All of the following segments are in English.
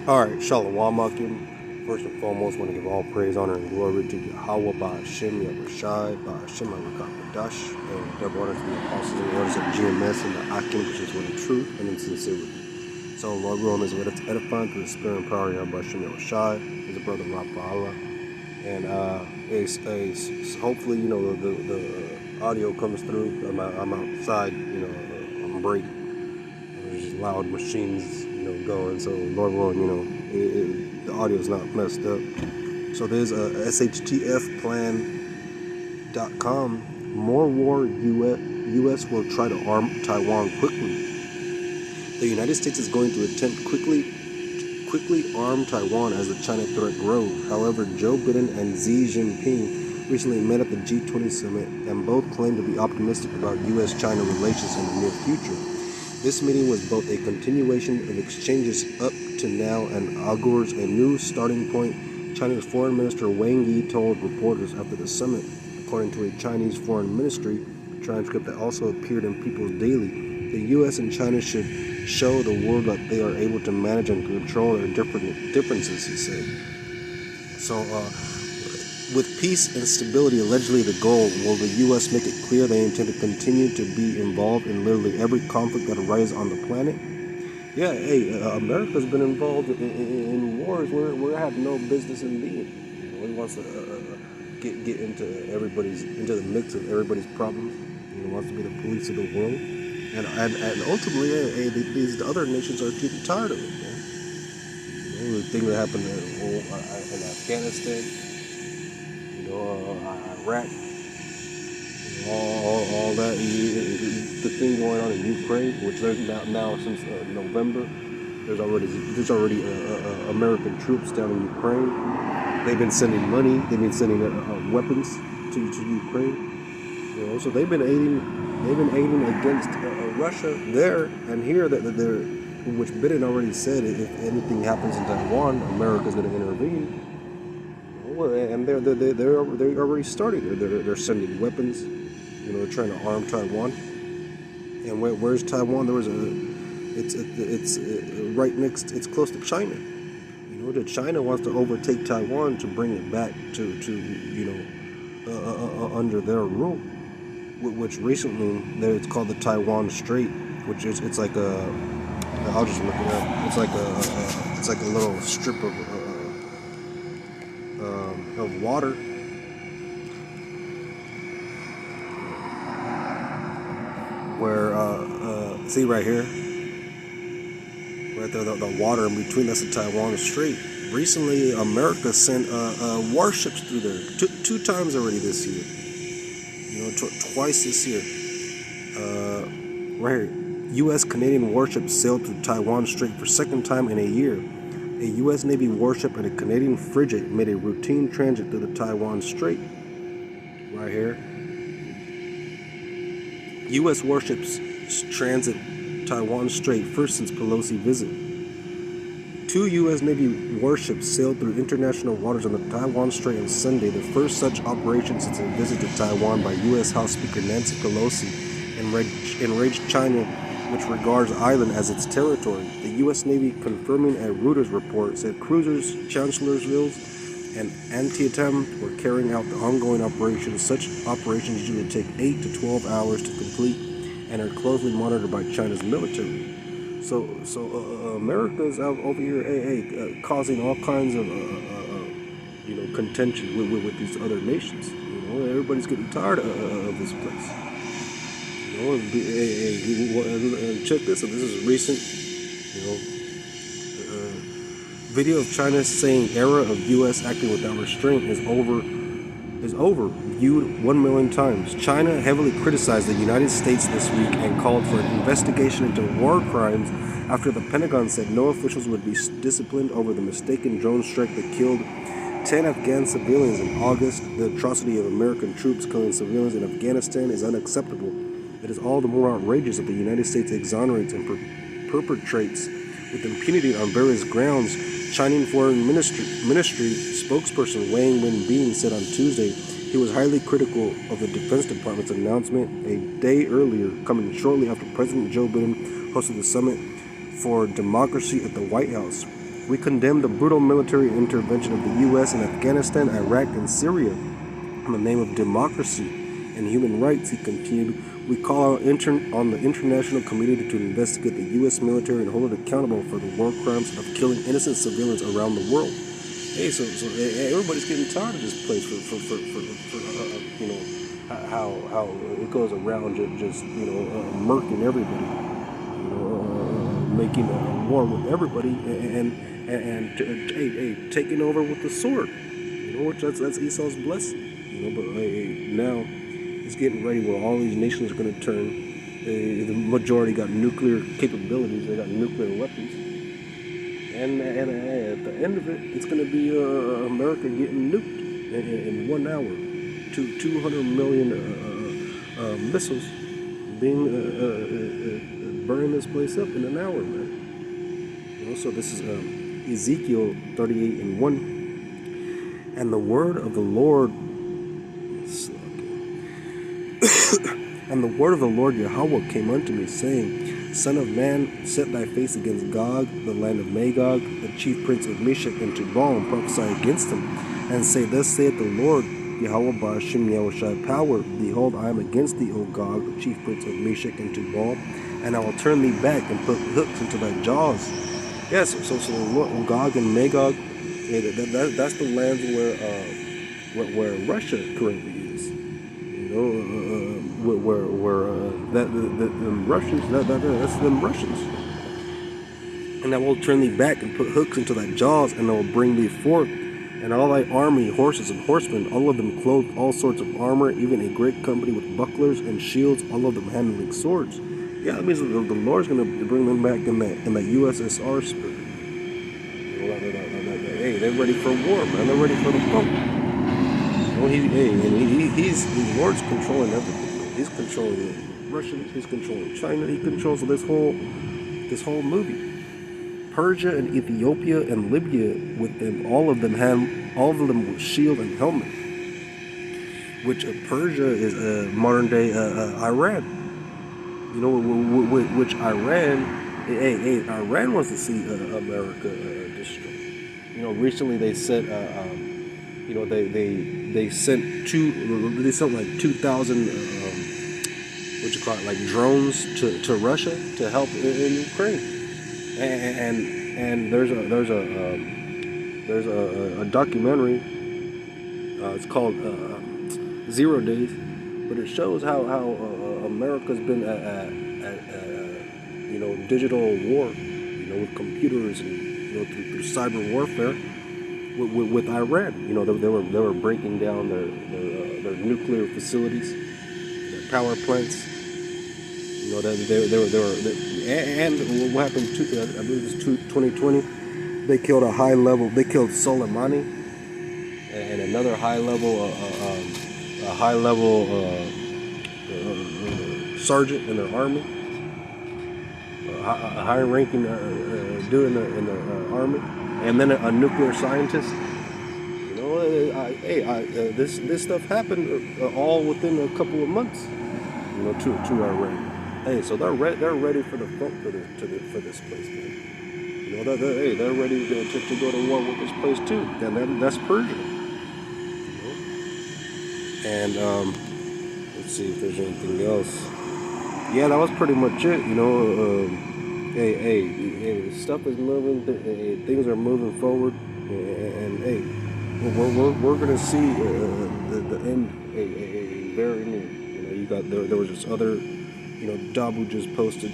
Alright, Shalom Akim. First and foremost, I want to give all praise, honor, and glory to YAHAWAH, Bahasham, YAHAWASHI, Bahasham, Qadash, and double honor to the apostles and orders of GMS and the Akim, which is one of truth and in sincerity. So, Lord, we're on this way to edifying through the spirit and power of Bahasham, YAHAWASHI, his brother Rawchaa, and hopefully, the audio comes through. I'm outside, on break. There's loud machines, going. So Lord willing, the audio's not messed up. So there's a SHTFplan.com. More war. U.S. will try to arm Taiwan quickly. The United States is going to attempt quickly arm Taiwan as the China threat grows. However, Joe Biden and Xi Jinping recently met at the G20 summit and both claimed to be optimistic about U.S.-China relations in the near future. This meeting was both a continuation of exchanges up to now and augurs a new starting point, China's Foreign Minister Wang Yi told reporters after the summit, according to a Chinese Foreign Ministry transcript that also appeared in People's Daily. The U.S. and China should show the world that they are able to manage and control their differences, he said. So, with peace and stability allegedly the goal, will the U.S. make it clear they intend to continue to be involved in literally every conflict that arises on the planet? Yeah, America's been involved in wars where it had no business in being. It wants to get into the mix of everybody's problems. It wants to be the police of the world, and ultimately, these other nations are getting tired of it. Man. The thing that happened in Afghanistan. Iraq, all that, the thing going on in Ukraine, which there's now since November, there's already American troops down in Ukraine. They've been sending money, they've been sending weapons to Ukraine. So they've been aiding against Russia there and here. Which Biden already said, if anything happens in Taiwan, America's going to intervene. And they're already starting. They're sending weapons. They're trying to arm Taiwan. And where's Taiwan? It's right next. It's close to China. China wants to overtake Taiwan to bring it back to under their rule. Which recently it's called the Taiwan Strait, which is it's like a. I'll just look it up. It's like a little strip of water, where see right here, right there, the water in between, that's the Taiwan Strait. Recently, America sent warships through there two times already this year. Twice this year. Right here, U.S. Canadian warships sailed through Taiwan Strait for second time in a year. A U.S. Navy warship and a Canadian frigate made a routine transit through the Taiwan Strait. Right here. U.S. warships transit Taiwan Strait first since Pelosi visit. 2 U.S. Navy warships sailed through international waters on the Taiwan Strait on Sunday, the first such operation since a visit to Taiwan by U.S. House Speaker Nancy Pelosi enraged China, which regards the island as its territory. The U.S. Navy, confirming a Reuters report, said cruisers, Chancellorsville, and Ahtham were carrying out the ongoing operations. Such operations usually take 8 to 12 hours to complete and are closely monitored by China's military. So America's out over here, causing all kinds of contention with these other nations. Everybody's getting tired of this place. Check this out. This is recent, video of China saying era of U.S. acting without restraint is over, viewed 1 million times. China heavily criticized the United States this week and called for an investigation into war crimes after the Pentagon said no officials would be disciplined over the mistaken drone strike that killed 10 Afghan civilians in August. The atrocity of American troops killing civilians in Afghanistan is unacceptable. It is all the more outrageous that the United States exonerates and perpetrates with impunity on various grounds. Chinese Foreign Ministry spokesperson Wang Wenbin said on Tuesday he was highly critical of the Defense Department's announcement a day earlier, coming shortly after President Joe Biden hosted the Summit for Democracy at the White House. We condemn the brutal military intervention of the U.S. in Afghanistan, Iraq, and Syria in the name of democracy and human rights, he continued. We call on the international community to investigate the U.S. military and hold it accountable for the war crimes of killing innocent civilians around the world. Hey, so everybody's getting tired of this place for you know, how it goes around just murking everybody, making a war with everybody and taking over with the sword. Which that's Esau's blessing. But now it's getting ready where all these nations are going to turn. The majority got nuclear capabilities. They got nuclear weapons. And at the end of it, it's going to be America getting nuked in 1 hour. 200 million missiles being burning this place up in an hour, man. So this is Ezekiel 38:1. And the word of the Lord, and the word of the Lord YAHAWAH came unto me, saying, Son of man, set thy face against Gog, the land of Magog, the chief prince of Meshech and Tubal, and prophesy against him, and say, Thus saith the Lord, YAHAWAH Bahasham YAHAWASHI power, behold, I am against thee, O Gog, the chief prince of Meshech and Tubal, and I will turn thee back and put hooks into thy jaws. Yes, so the Lord, Gog and Magog, that's the lands where Russia currently is. Them Russians, that's them Russians. And I will turn thee back and put hooks into thy jaws, and I will bring thee forth, and all thy army, horses and horsemen, all of them clothed all sorts of armor, even a great company with bucklers and shields, all of them handling swords. Yeah, that means the Lord's going to bring them back in that USSR spirit. Hey, they're ready for war, man. They're ready for the Pope. The Lord's controlling everything. He's controlling the Russians. He's controlling China. He controls this whole movie. Persia and Ethiopia and Libya, with them, all of them with shield and helmet. Which Persia is modern day Iran. Which Iran, Iran wants to see America destroyed. Recently they sent, they sent like 2,000, drones to Russia to help in Ukraine, and there's a documentary. It's called 0 Days, but it shows how America's been at digital war, with computers and through cyber warfare with Iran. They were breaking down their nuclear facilities, their power plants. And what happened? I believe it was 2020. They killed They killed Soleimani and another high level sergeant in their army, a high-ranking dude in the army, and then a nuclear scientist. This stuff happened all within a couple of months. To Iran. Hey, so they're ready for the front for this place, man. They're ready to go to war with this place too. And that's Persia. And let's see if there's anything else. Yeah, that was pretty much it. Stuff is moving. Things are moving forward, and we're gonna see the end very near. You got there was this other, Dabu just posted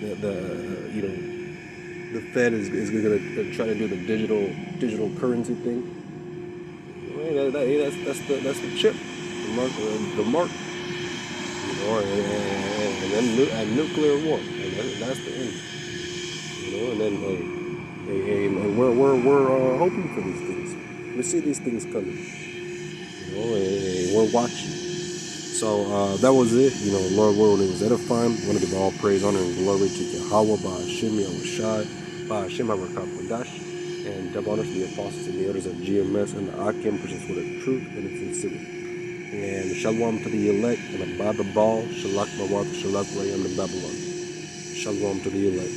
that the Fed is gonna try to do the digital currency thing. That's the chip, the mark. And then nuclear war, and that's the end. And then and we're hoping for these things. We see these things coming. And we're watching. So that was it. Lord willing, it was edifying. I want to give all praise, honor, and glory to YAHAWAH, Bahasham YAHAWASHI, Bahasham Qadash, and double honor to the apostles and the elders of GMS and the Ahtham, persons with the truth and its sincerity. And shalom to the elect, and a Bible ball, shalak mawat, shalak rayam to Babylon. Shalom to the elect.